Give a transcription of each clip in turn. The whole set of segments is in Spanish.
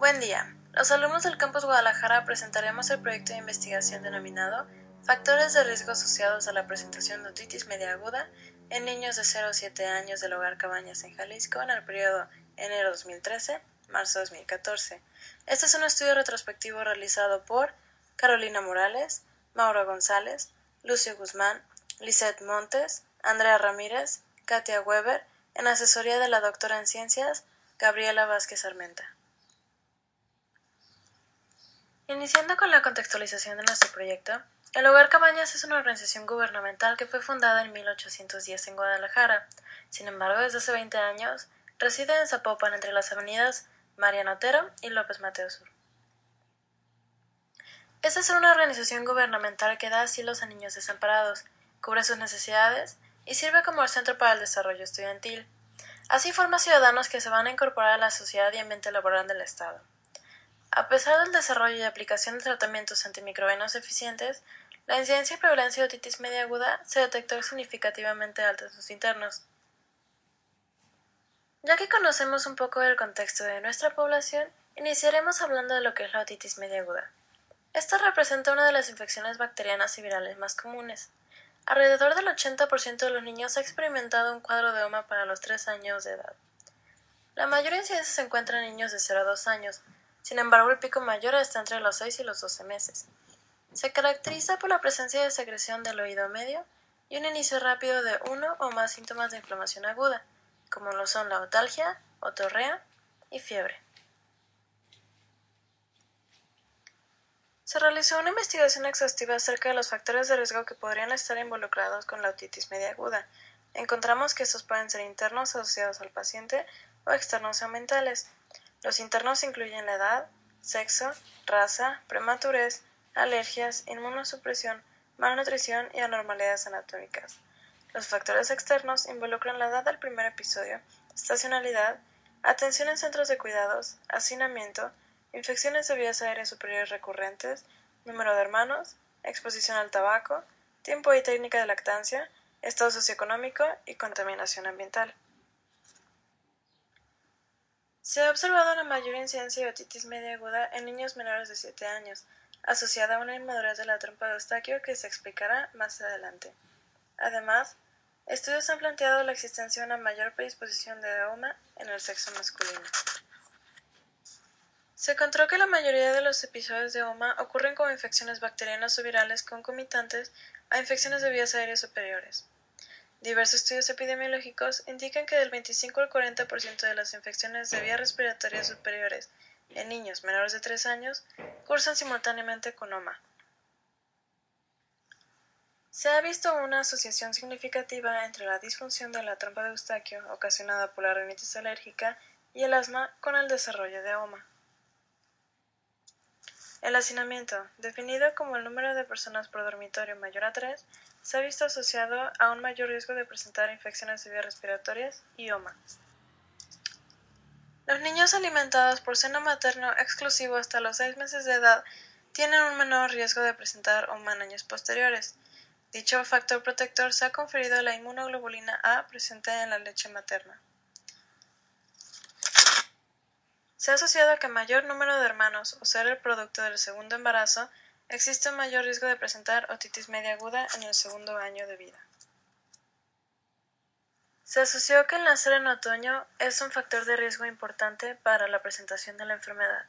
Buen día. Los alumnos del Campus Guadalajara presentaremos el proyecto de investigación denominado Factores de riesgo asociados a la presentación de otitis media aguda en niños de 0 a 7 años del Hogar Cabañas en Jalisco en el periodo enero 2013-marzo 2014. Este es un estudio retrospectivo realizado por Carolina Morales, Mauro González, Lucio Guzmán, Lisette Montes, Andrea Ramírez, Katia Weber, en asesoría de la doctora en Ciencias, Gabriela Vázquez Armenta. Iniciando con la contextualización de nuestro proyecto, el Hogar Cabañas es una organización gubernamental que fue fundada en 1810 en Guadalajara. Sin embargo, desde hace 20 años, reside en Zapopan entre las avenidas Mariano Otero y López Mateos Sur. Esta es una organización gubernamental que da asilos a niños desamparados, cubre sus necesidades y sirve como el centro para el desarrollo estudiantil. Así forma ciudadanos que se van a incorporar a la sociedad y ambiente laboral del Estado. A pesar del desarrollo y aplicación de tratamientos antimicrobianos eficientes, la incidencia y prevalencia de otitis media aguda se detectó significativamente alta en sus internos. Ya que conocemos un poco del contexto de nuestra población, iniciaremos hablando de lo que es la otitis media aguda. Esta representa una de las infecciones bacterianas y virales más comunes. Alrededor del 80% de los niños ha experimentado un cuadro de homa para los 3 años de edad. La mayor incidencia se encuentra en niños de 0 a 2 años, sin embargo el pico mayor está entre los 6 y los 12 meses. Se caracteriza por la presencia de secreción del oído medio y un inicio rápido de uno o más síntomas de inflamación aguda, como lo son la otalgia, otorrea y fiebre. Se realizó una investigación exhaustiva acerca de los factores de riesgo que podrían estar involucrados con la otitis media aguda. Encontramos que estos pueden ser internos asociados al paciente o externos ambientales. Los internos incluyen la edad, sexo, raza, prematurez, alergias, inmunosupresión, malnutrición y anormalidades anatómicas. Los factores externos involucran la edad del primer episodio, estacionalidad, atención en centros de cuidados, hacinamiento, infecciones de vías aéreas superiores recurrentes, número de hermanos, exposición al tabaco, tiempo y técnica de lactancia, estado socioeconómico y contaminación ambiental. Se ha observado una mayor incidencia de otitis media aguda en niños menores de 7 años, asociada a una inmadurez de la trompa de Eustaquio que se explicará más adelante. Además, estudios han planteado la existencia de una mayor predisposición de homa en el sexo masculino. Se encontró que la mayoría de los episodios de homa ocurren como infecciones bacterianas o virales concomitantes a infecciones de vías aéreas superiores. Diversos estudios epidemiológicos indican que del 25 al 40% de las infecciones de vías respiratorias superiores en niños menores de 3 años cursan simultáneamente con homa. Se ha visto una asociación significativa entre la disfunción de la trompa de Eustaquio ocasionada por la rinitis alérgica y el asma con el desarrollo de homa. El hacinamiento, definido como el número de personas por dormitorio mayor a 3, se ha visto asociado a un mayor riesgo de presentar infecciones de vías respiratorias y homa. Los niños alimentados por seno materno exclusivo hasta los 6 meses de edad tienen un menor riesgo de presentar homa en años posteriores. Dicho factor protector se ha conferido a la inmunoglobulina A presente en la leche materna. Se ha asociado a que mayor número de hermanos o ser el producto del segundo embarazo, existe un mayor riesgo de presentar otitis media aguda en el segundo año de vida. Se asoció que el nacer en otoño es un factor de riesgo importante para la presentación de la enfermedad.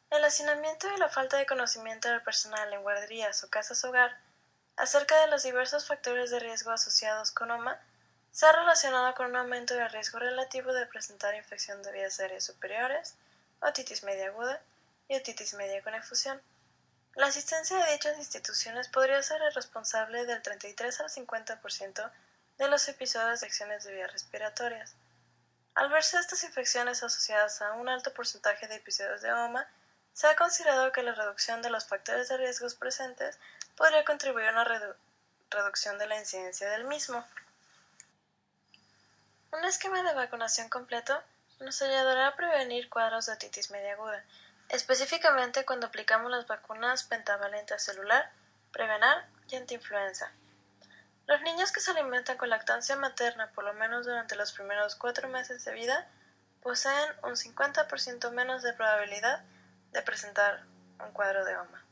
El hacinamiento y la falta de conocimiento del personal en guarderías o casas hogar acerca de los diversos factores de riesgo asociados con homa se ha relacionado con un aumento del riesgo relativo de presentar infección de vías aéreas superiores, otitis media aguda y otitis media con efusión. La asistencia de dichas instituciones podría ser el responsable del 33 al 50% de los episodios de infecciones de vías respiratorias. Al verse estas infecciones asociadas a un alto porcentaje de episodios de homa, se ha considerado que la reducción de los factores de riesgos presentes podría contribuir a una reducción de la incidencia del mismo. Un esquema de vacunación completo nos ayudará a prevenir cuadros de otitis media aguda, específicamente cuando aplicamos las vacunas pentavalente acelular, Prevenar y antiinfluenza. Los niños que se alimentan con lactancia materna por lo menos durante los primeros 4 meses de vida poseen un 50% menos de probabilidad de presentar un cuadro de OMA.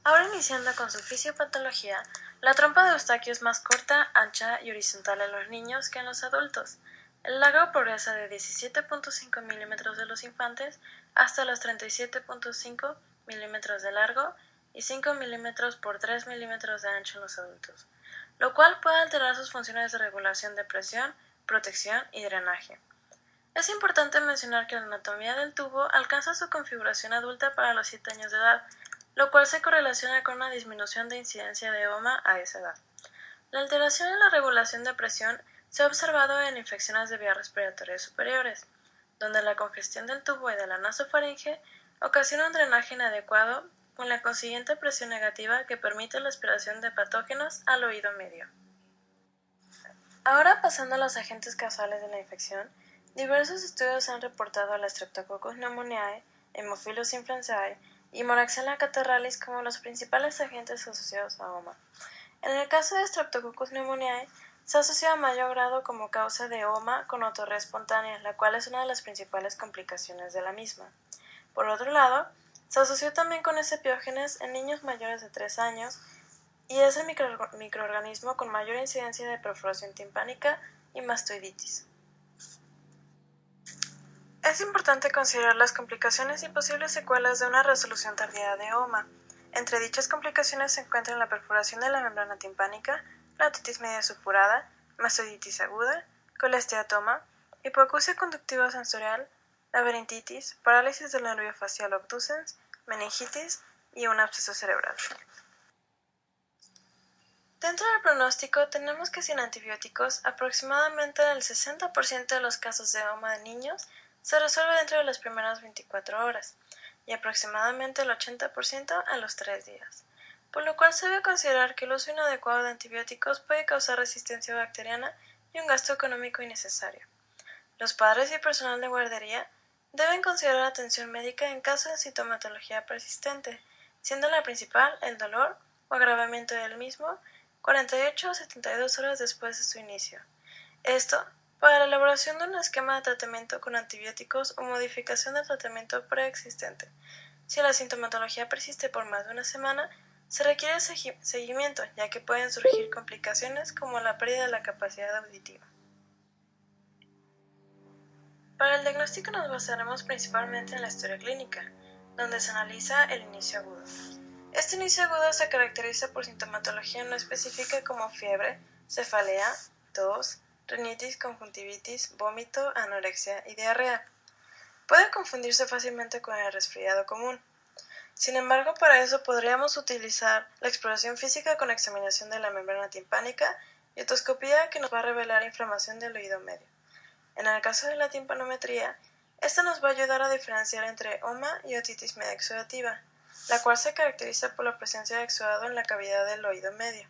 Ahora iniciando con su fisiopatología, la trompa de Eustaquio es más corta, ancha y horizontal en los niños que en los adultos. El largo progresa de 17.5 milímetros de los infantes hasta los 37.5 milímetros de largo y 5 milímetros por 3 milímetros de ancho en los adultos, lo cual puede alterar sus funciones de regulación de presión, protección y drenaje. Es importante mencionar que la anatomía del tubo alcanza su configuración adulta para los 7 años de edad, lo cual se correlaciona con una disminución de incidencia de OMA a esa edad. La alteración en la regulación de presión se ha observado en infecciones de vías respiratorias superiores, donde la congestión del tubo y de la nasofaringe ocasiona un drenaje inadecuado con la consiguiente presión negativa que permite la aspiración de patógenos al oído medio. Ahora pasando a los agentes causales de la infección, diversos estudios han reportado a la Streptococcus pneumoniae, Haemophilus influenzae y Moraxella catarrhalis como los principales agentes asociados a OMA. En el caso de Streptococcus pneumoniae, se asocia a mayor grado como causa de OMA con otorrea espontánea, la cual es una de las principales complicaciones de la misma. Por otro lado, se asoció también con epiógenes en niños mayores de 3 años y es el microorganismo con mayor incidencia de perforación timpánica y mastoiditis. Es importante considerar las complicaciones y posibles secuelas de una resolución tardía de OMA. Entre dichas complicaciones se encuentran la perforación de la membrana timpánica, la otitis media supurada, mastoiditis aguda, colesteatoma, hipoacusia conductiva sensorial, laberintitis, parálisis del nervio facial obtucens, meningitis y un absceso cerebral. Dentro del pronóstico tenemos que sin antibióticos, aproximadamente el 60% de los casos de OMA de niños se resuelve dentro de las primeras 24 horas y aproximadamente el 80% a los 3 días, por lo cual se debe considerar que el uso inadecuado de antibióticos puede causar resistencia bacteriana y un gasto económico innecesario. Los padres y personal de guardería deben considerar atención médica en caso de sintomatología persistente, siendo la principal el dolor o agravamiento del mismo 48 o 72 horas después de su inicio. Esto para la elaboración de un esquema de tratamiento con antibióticos o modificación del tratamiento preexistente. Si la sintomatología persiste por más de una semana, se requiere seguimiento, ya que pueden surgir complicaciones como la pérdida de la capacidad auditiva. Para el diagnóstico nos basaremos principalmente en la historia clínica, donde se analiza el inicio agudo. Este inicio agudo se caracteriza por sintomatología no específica como fiebre, cefalea, tos, rinitis, conjuntivitis, vómito, anorexia y diarrea. Puede confundirse fácilmente con el resfriado común. Sin embargo, para eso podríamos utilizar la exploración física con examinación de la membrana timpánica y otoscopía que nos va a revelar inflamación del oído medio. En el caso de la timpanometría, esta nos va a ayudar a diferenciar entre OMA y otitis media exudativa, la cual se caracteriza por la presencia de exudado en la cavidad del oído medio,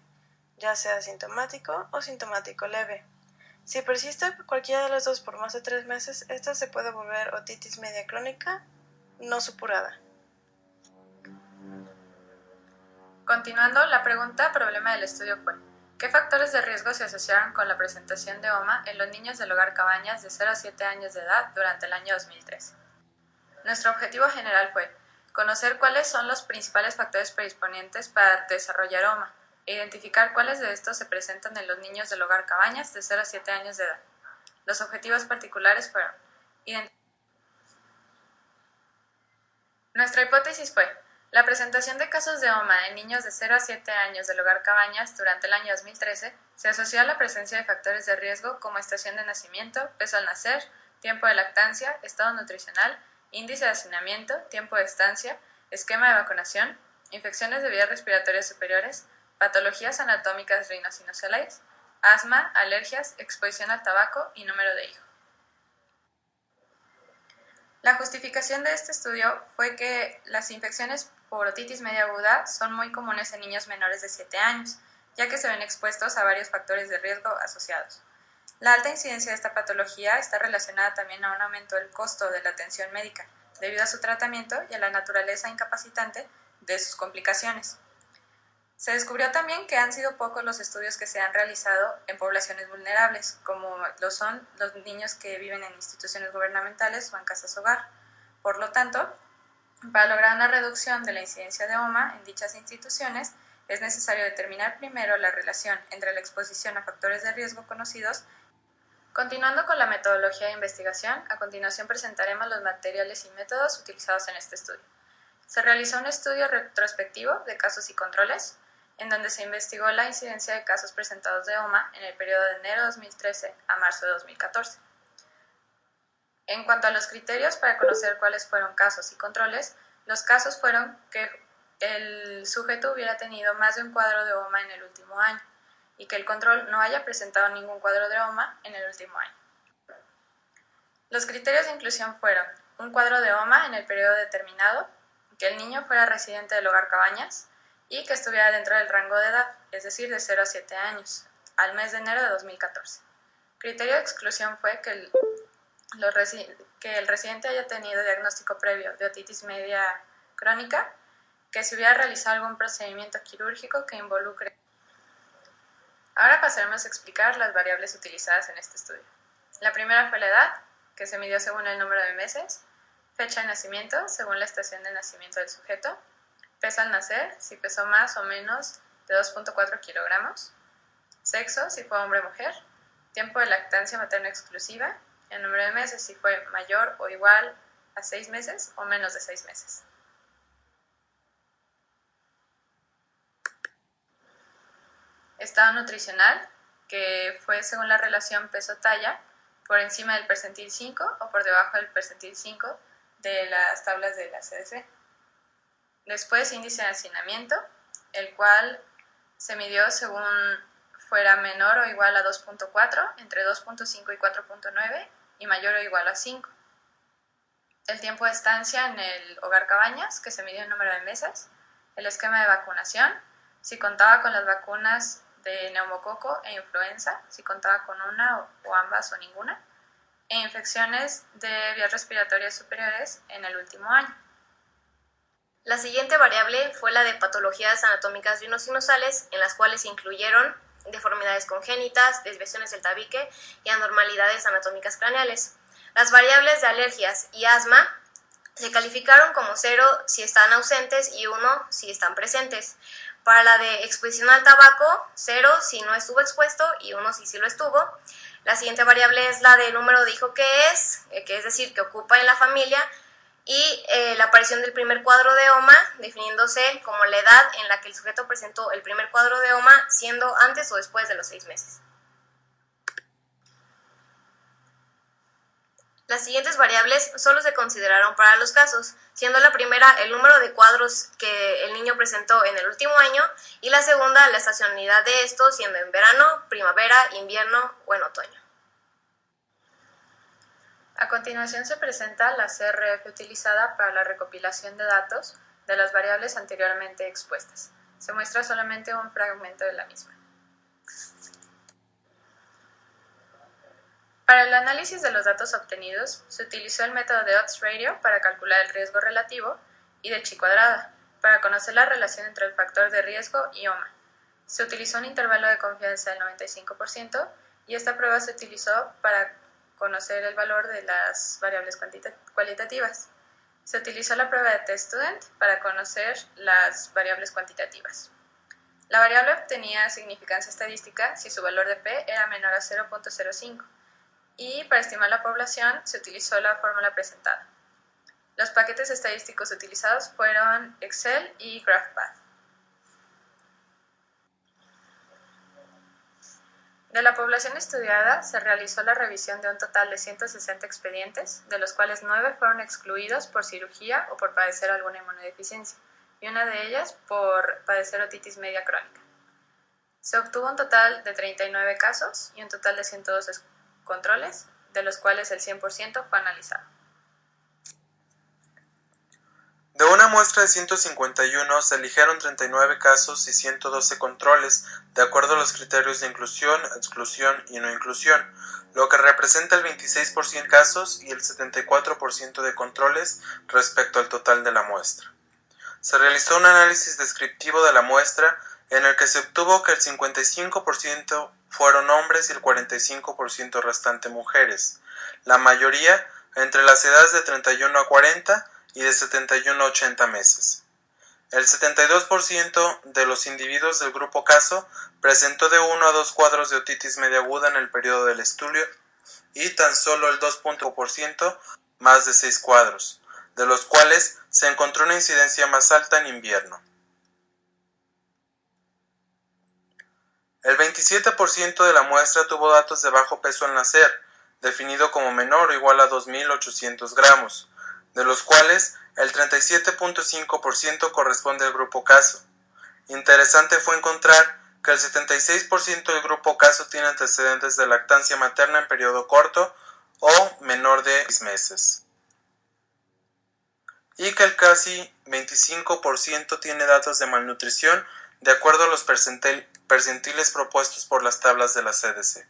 ya sea sintomático o sintomático leve. Si persiste cualquiera de los dos por más de 3 meses, esta se puede volver otitis media crónica no supurada. Continuando, la pregunta problema del estudio fue: ¿qué factores de riesgo se asociaron con la presentación de OMA en los niños del Hogar Cabañas de 0 a 7 años de edad durante el año 2003? Nuestro objetivo general fue conocer cuáles son los principales factores predisponentes para desarrollar OMA e identificar cuáles de estos se presentan en los niños del Hogar Cabañas de 0 a 7 años de edad. Los objetivos particulares fueron: nuestra hipótesis fue: la presentación de casos de OMA en niños de 0 a 7 años del Hogar Cabañas durante el año 2013 se asoció a la presencia de factores de riesgo como estación de nacimiento, peso al nacer, tiempo de lactancia, estado nutricional, índice de hacinamiento, tiempo de estancia, esquema de vacunación, infecciones de vías respiratorias superiores, patologías anatómicas rinosinusales, asma, alergias, exposición al tabaco y número de hijos. La justificación de este estudio fue que las infecciones por otitis media aguda son muy comunes en niños menores de 7 años, ya que se ven expuestos a varios factores de riesgo asociados. La alta incidencia de esta patología está relacionada también a un aumento del costo de la atención médica, debido a su tratamiento y a la naturaleza incapacitante de sus complicaciones. Se descubrió también que han sido pocos los estudios que se han realizado en poblaciones vulnerables, como lo son los niños que viven en instituciones gubernamentales o en casas hogar. Por lo tanto, para lograr una reducción de la incidencia de OMA en dichas instituciones, es necesario determinar primero la relación entre la exposición a factores de riesgo conocidos. Continuando con la metodología de investigación, a continuación presentaremos los materiales y métodos utilizados en este estudio. Se realizó un estudio retrospectivo de casos y controles, en donde se investigó la incidencia de casos presentados de OMA en el periodo de enero de 2013 a marzo de 2014. En cuanto a los criterios para conocer cuáles fueron casos y controles, los casos fueron que el sujeto hubiera tenido más de un cuadro de OMA en el último año y que el control no haya presentado ningún cuadro de OMA en el último año. Los criterios de inclusión fueron un cuadro de OMA en el periodo determinado, que el niño fuera residente del hogar Cabañas y que estuviera dentro del rango de edad, es decir, de 0 a 7 años, al mes de enero de 2014. Criterio de exclusión fue que el residente haya tenido diagnóstico previo de otitis media crónica, que se hubiera realizado algún procedimiento quirúrgico que involucre. Ahora pasaremos a explicar las variables utilizadas en este estudio. La primera fue la edad, que se midió según el número de meses, fecha de nacimiento, según la estación de nacimiento del sujeto, peso al nacer, si pesó más o menos de 2.4 kilogramos, sexo, si fue hombre o mujer, tiempo de lactancia materna exclusiva, el número de meses, si fue mayor o igual a 6 meses o menos de 6 meses. Estado nutricional, que fue según la relación peso-talla, por encima del percentil 5 o por debajo del percentil 5 de las tablas de la CDC. Después, índice de hacinamiento, el cual se midió según fuera menor o igual a 2.4, entre 2.5 y 4.9 y mayor o igual a 5. El tiempo de estancia en el hogar Cabañas, que se midió en número de meses. El esquema de vacunación, si contaba con las vacunas de neumococo e influenza, si contaba con una o ambas o ninguna, e infecciones de vías respiratorias superiores en el último año. La siguiente variable fue la de patologías anatómicas rinosinusales, en las cuales se incluyeron deformidades congénitas, desviaciones del tabique y anormalidades anatómicas craneales. Las variables de alergias y asma se calificaron como 0 si están ausentes y 1 si están presentes. Para la de exposición al tabaco, 0 si no estuvo expuesto y 1 si sí lo estuvo. La siguiente variable es la de número de hijo que es decir, que ocupa en la familia, y la aparición del primer cuadro de OMA, definiéndose como la edad en la que el sujeto presentó el primer cuadro de OMA, siendo antes o después de los 6 meses. Las siguientes variables solo se consideraron para los casos, siendo la primera el número de cuadros que el niño presentó en el último año y la segunda la estacionalidad de estos, siendo en verano, primavera, invierno o en otoño. A continuación se presenta la CRF utilizada para la recopilación de datos de las variables anteriormente expuestas. Se muestra solamente un fragmento de la misma. Para el análisis de los datos obtenidos, se utilizó el método de odds ratio para calcular el riesgo relativo y de chi cuadrada para conocer la relación entre el factor de riesgo y OMA. Se utilizó un intervalo de confianza del 95% y esta prueba se utilizó para conocer el valor de las variables cualitativas. Se utilizó la prueba de test student para conocer las variables cuantitativas. La variable obtenía significancia estadística si su valor de P era menor a 0.05 y para estimar la población se utilizó la fórmula presentada. Los paquetes estadísticos utilizados fueron Excel y GraphPath. De la población estudiada se realizó la revisión de un total de 160 expedientes, de los cuales 9 fueron excluidos por cirugía o por padecer alguna inmunodeficiencia, y una de ellas por padecer otitis media crónica. Se obtuvo un total de 39 casos y un total de 112 controles, de los cuales el 100% fue analizado. De una muestra de 151 se eligieron 39 casos y 112 controles, de acuerdo a los criterios de inclusión, exclusión y no inclusión, lo que representa el 26% de casos y el 74% de controles respecto al total de la muestra. Se realizó un análisis descriptivo de la muestra, en el que se obtuvo que el 55% fueron hombres y el 45% restante mujeres, la mayoría entre las edades de 31 a 40 y de 71 a 80 meses. El 72% de los individuos del grupo caso presentó de 1 a 2 cuadros de otitis media aguda en el periodo del estudio y tan solo el 2% más de 6 cuadros, de los cuales se encontró una incidencia más alta en invierno. El 27% de la muestra tuvo datos de bajo peso al nacer, definido como menor o igual a 2.800 gramos, de los cuales el 37.5% corresponde al grupo caso. Interesante fue encontrar que el 76% del grupo caso tiene antecedentes de lactancia materna en periodo corto o menor de 6 meses, y que el casi 25% tiene datos de malnutrición de acuerdo a los percentiles propuestos por las tablas de la CDC.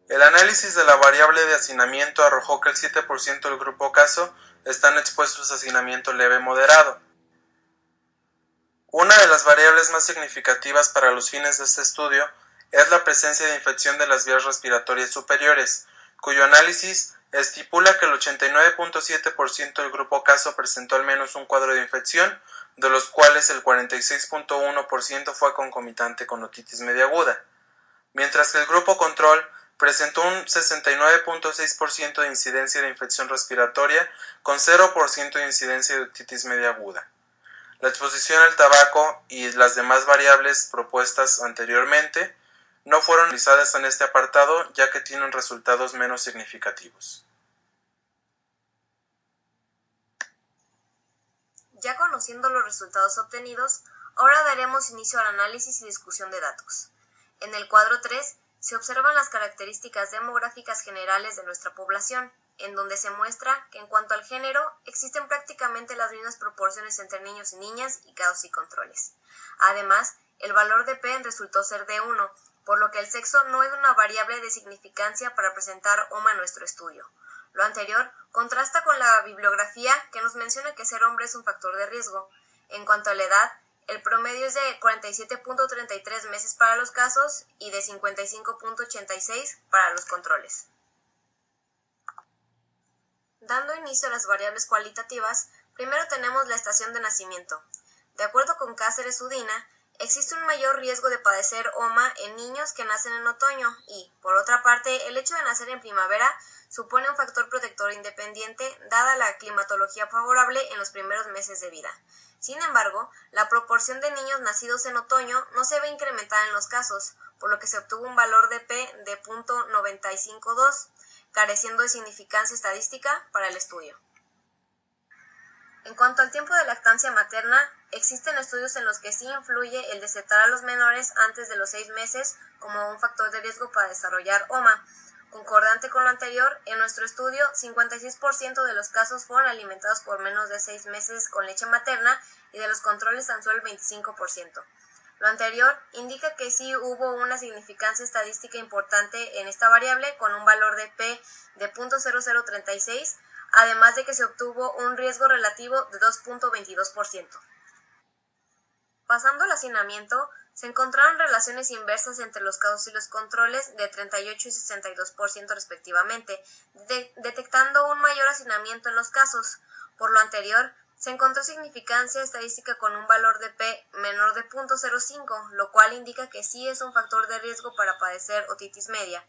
El análisis de la variable de hacinamiento arrojó que el 7% del grupo caso están expuestos a hacinamiento leve moderado. Una de las variables más significativas para los fines de este estudio es la presencia de infección de las vías respiratorias superiores, cuyo análisis estipula que el 89.7% del grupo caso presentó al menos un cuadro de infección, de los cuales el 46.1% fue concomitante con otitis media aguda, mientras que el grupo control presentó un 69.6% de incidencia de infección respiratoria con 0% de incidencia de otitis media aguda. La exposición al tabaco y las demás variables propuestas anteriormente no fueron analizadas en este apartado, ya que tienen resultados menos significativos. Ya conociendo los resultados obtenidos, ahora daremos inicio al análisis y discusión de datos. En el cuadro 3 se observan las características demográficas generales de nuestra población, en donde se muestra que en cuanto al género existen prácticamente las mismas proporciones entre niños y niñas y casos y controles. Además, el valor de P resultó ser de 1, por lo que el sexo no es una variable de significancia para presentar OMA en nuestro estudio. Lo anterior contrasta con la bibliografía que nos menciona que ser hombre es un factor de riesgo. En cuanto a la edad, el promedio es de 47.33 meses para los casos y de 55.86 para los controles. Dando inicio a las variables cualitativas, primero tenemos la estación de nacimiento. De acuerdo con Cáceres Udina, existe un mayor riesgo de padecer OMA en niños que nacen en otoño y, por otra parte, el hecho de nacer en primavera supone un factor protector independiente dada la climatología favorable en los primeros meses de vida. Sin embargo, la proporción de niños nacidos en otoño no se ve incrementada en los casos, por lo que se obtuvo un valor de P de 0.952, careciendo de significancia estadística para el estudio. En cuanto al tiempo de lactancia materna, existen estudios en los que sí influye el destetar a los menores antes de los 6 meses como un factor de riesgo para desarrollar OMA. Concordante con lo anterior, en nuestro estudio, 56% de los casos fueron alimentados por menos de 6 meses con leche materna y de los controles tan solo el 25%. Lo anterior indica que sí hubo una significancia estadística importante en esta variable con un valor de P de 0.0036, además de que se obtuvo un riesgo relativo de 2.22%. Pasando al hacinamiento, se encontraron relaciones inversas entre los casos y los controles de 38 y 62% respectivamente, detectando un mayor hacinamiento en los casos. Por lo anterior, se encontró significancia estadística con un valor de P menor de 0.05, lo cual indica que sí es un factor de riesgo para padecer otitis media.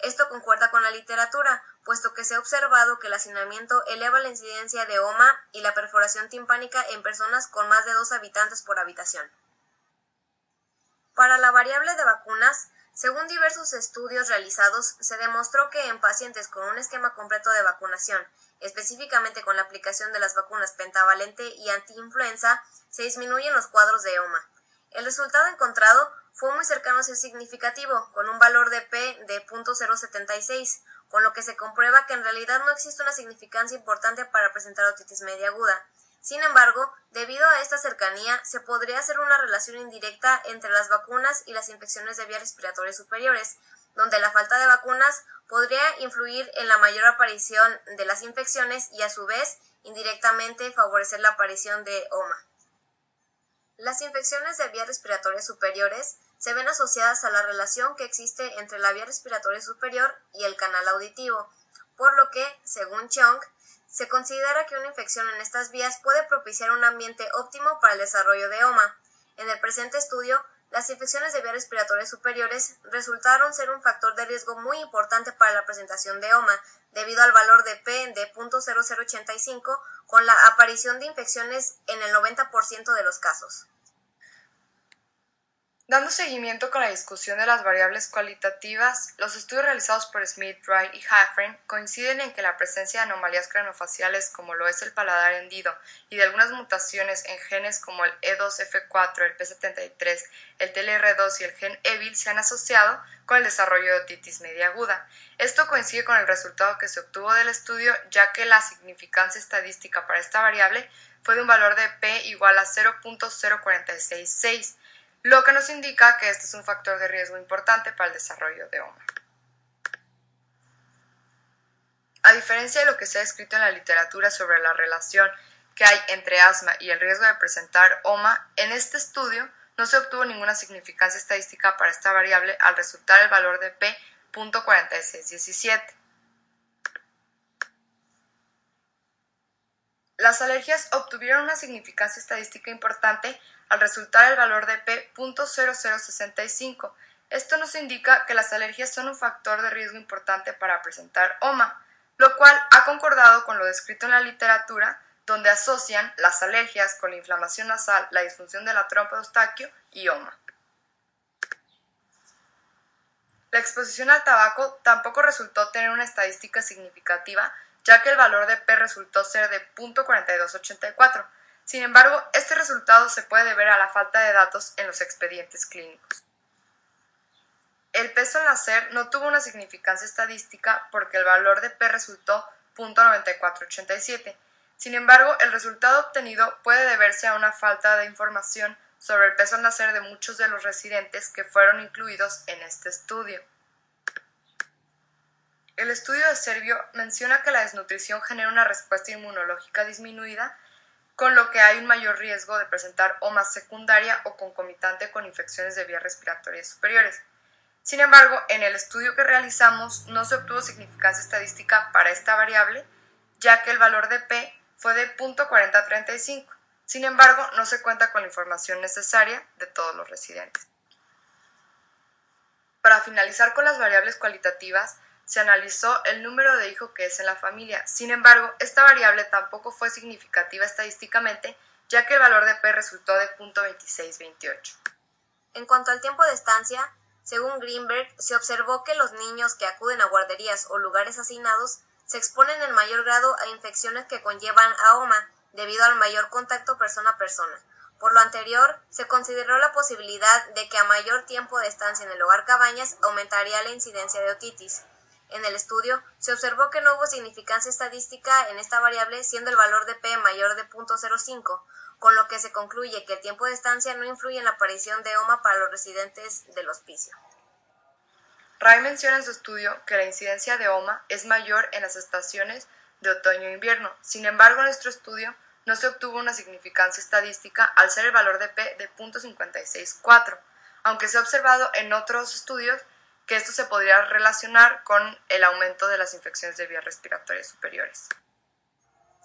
Esto concuerda con la literatura, puesto que se ha observado que el hacinamiento eleva la incidencia de OMA y la perforación timpánica en personas con más de 2 habitantes por habitación. Para la variable de vacunas, según diversos estudios realizados, se demostró que en pacientes con un esquema completo de vacunación, específicamente con la aplicación de las vacunas pentavalente y antiinfluenza, se disminuyen los cuadros de OMA. El resultado encontrado fue muy cercano a ser significativo, con un valor de P de 0.076, con lo que se comprueba que en realidad no existe una significancia importante para presentar otitis media aguda. Sin embargo, debido a esta cercanía, se podría hacer una relación indirecta entre las vacunas y las infecciones de vías respiratorias superiores, donde la falta de vacunas podría influir en la mayor aparición de las infecciones y a su vez indirectamente favorecer la aparición de OMA. Las infecciones de vías respiratorias superiores se ven asociadas a la relación que existe entre la vía respiratoria superior y el canal auditivo, por lo que, según Cheung, se considera que una infección en estas vías puede propiciar un ambiente óptimo para el desarrollo de OMA. En el presente estudio, las infecciones de vías respiratorias superiores resultaron ser un factor de riesgo muy importante para la presentación de OMA, debido al valor de P de 0.0085, con la aparición de infecciones en el 90% de los casos. Dando seguimiento con la discusión de las variables cualitativas, los estudios realizados por Smith, Wright y Hafren coinciden en que la presencia de anomalías craniofaciales como lo es el paladar hendido y de algunas mutaciones en genes como el E2F4, el P73, el TLR2 y el gen EVIL se han asociado con el desarrollo de otitis media aguda. Esto coincide con el resultado que se obtuvo del estudio, ya que la significancia estadística para esta variable fue de un valor de P igual a 0.0466, lo que nos indica que este es un factor de riesgo importante para el desarrollo de OMA. A diferencia de lo que se ha escrito en la literatura sobre la relación que hay entre asma y el riesgo de presentar OMA, en este estudio no se obtuvo ninguna significancia estadística para esta variable al resultar el valor de P.4617. Las alergias obtuvieron una significancia estadística importante al resultar el valor de P.0065. Esto nos indica que las alergias son un factor de riesgo importante para presentar OMA, lo cual ha concordado con lo descrito en la literatura, donde asocian las alergias con la inflamación nasal, la disfunción de la trompa de Eustaquio y OMA. La exposición al tabaco tampoco resultó tener una estadística significativa, ya que el valor de P resultó ser de .4284. Sin embargo, este resultado se puede deber a la falta de datos en los expedientes clínicos. El peso al nacer no tuvo una significancia estadística porque el valor de P resultó .9487. Sin embargo, el resultado obtenido puede deberse a una falta de información sobre el peso al nacer de muchos de los residentes que fueron incluidos en este estudio. El estudio de Servio menciona que la desnutrición genera una respuesta inmunológica disminuida, con lo que hay un mayor riesgo de presentar OMA secundaria o concomitante con infecciones de vías respiratorias superiores. Sin embargo, en el estudio que realizamos no se obtuvo significancia estadística para esta variable, ya que el valor de P fue de .4035. Sin embargo, no se cuenta con la información necesaria de todos los residentes. Para finalizar con las variables cualitativas, se analizó el número de hijos que es en la familia. Sin embargo, esta variable tampoco fue significativa estadísticamente, ya que el valor de P resultó de .2628. En cuanto al tiempo de estancia, según Greenberg, se observó que los niños que acuden a guarderías o lugares hacinados se exponen en mayor grado a infecciones que conllevan a OMA, debido al mayor contacto persona a persona. Por lo anterior, se consideró la posibilidad de que a mayor tiempo de estancia en el hogar Cabañas aumentaría la incidencia de otitis. En el estudio, se observó que no hubo significancia estadística en esta variable, siendo el valor de P mayor de .05, con lo que se concluye que el tiempo de estancia no influye en la aparición de OMA para los residentes del hospicio. Ray menciona en su estudio que la incidencia de OMA es mayor en las estaciones de otoño e invierno. Sin embargo, en nuestro estudio no se obtuvo una significancia estadística al ser el valor de P de .564, aunque se ha observado en otros estudios que esto se podría relacionar con el aumento de las infecciones de vías respiratorias superiores.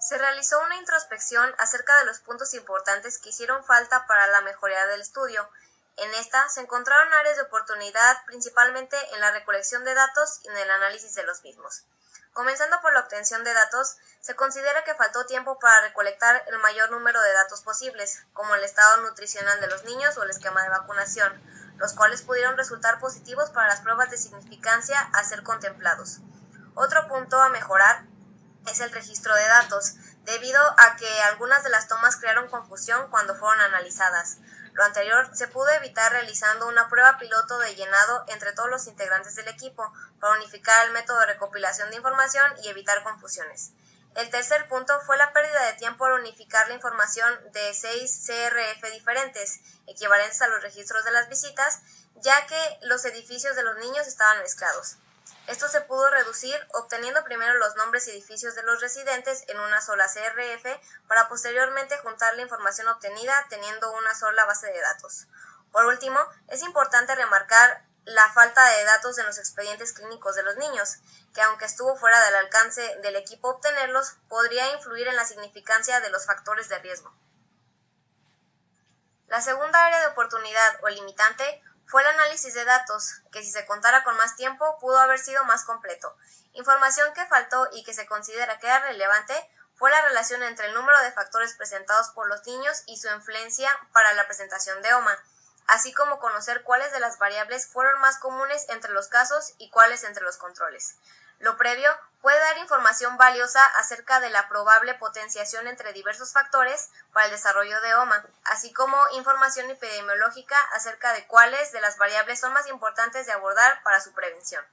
Se realizó una introspección acerca de los puntos importantes que hicieron falta para la mejoría del estudio. En esta se encontraron áreas de oportunidad principalmente en la recolección de datos y en el análisis de los mismos. Comenzando por la obtención de datos, se considera que faltó tiempo para recolectar el mayor número de datos posibles, como el estado nutricional de los niños o el esquema de vacunación, los cuales pudieron resultar positivos para las pruebas de significancia a ser contemplados. Otro punto a mejorar es el registro de datos, debido a que algunas de las tomas crearon confusión cuando fueron analizadas. Lo anterior se pudo evitar realizando una prueba piloto de llenado entre todos los integrantes del equipo para unificar el método de recopilación de información y evitar confusiones. El tercer punto fue la pérdida de tiempo al unificar la información de 6 CRF diferentes, equivalentes a los registros de las visitas, ya que los edificios de los niños estaban mezclados. Esto se pudo reducir obteniendo primero los nombres y edificios de los residentes en una sola CRF para posteriormente juntar la información obtenida teniendo una sola base de datos. Por último, es importante remarcar la falta de datos en los expedientes clínicos de los niños, que aunque estuvo fuera del alcance del equipo obtenerlos, podría influir en la significancia de los factores de riesgo. La segunda área de oportunidad o limitante fue el análisis de datos, que si se contara con más tiempo pudo haber sido más completo. Información que faltó y que se considera que era relevante fue la relación entre el número de factores presentados por los niños y su influencia para la presentación de OMA, así como conocer cuáles de las variables fueron más comunes entre los casos y cuáles entre los controles. Lo previo puede dar información valiosa acerca de la probable potenciación entre diversos factores para el desarrollo de OMA, así como información epidemiológica acerca de cuáles de las variables son más importantes de abordar para su prevención.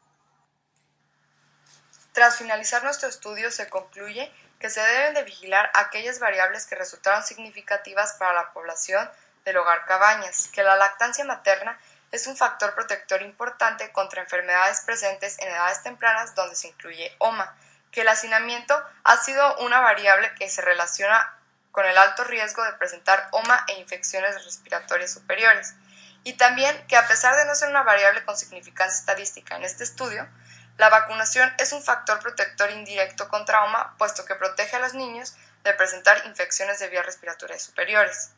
Tras finalizar nuestro estudio, se concluye que se deben de vigilar aquellas variables que resultaron significativas para la población del Hogar Cabañas, que la lactancia materna es un factor protector importante contra enfermedades presentes en edades tempranas donde se incluye OMA, que el hacinamiento ha sido una variable que se relaciona con el alto riesgo de presentar OMA e infecciones respiratorias superiores, y también que a pesar de no ser una variable con significancia estadística en este estudio, la vacunación es un factor protector indirecto contra OMA, puesto que protege a los niños de presentar infecciones de vías respiratorias superiores.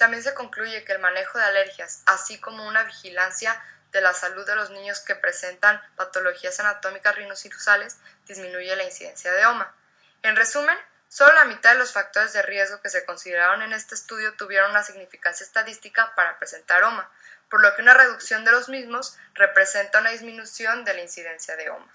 También se concluye que el manejo de alergias, así como una vigilancia de la salud de los niños que presentan patologías anatómicas rinosinusales, disminuye la incidencia de OMA. En resumen, solo la mitad de los factores de riesgo que se consideraron en este estudio tuvieron una significancia estadística para presentar OMA, por lo que una reducción de los mismos representa una disminución de la incidencia de OMA.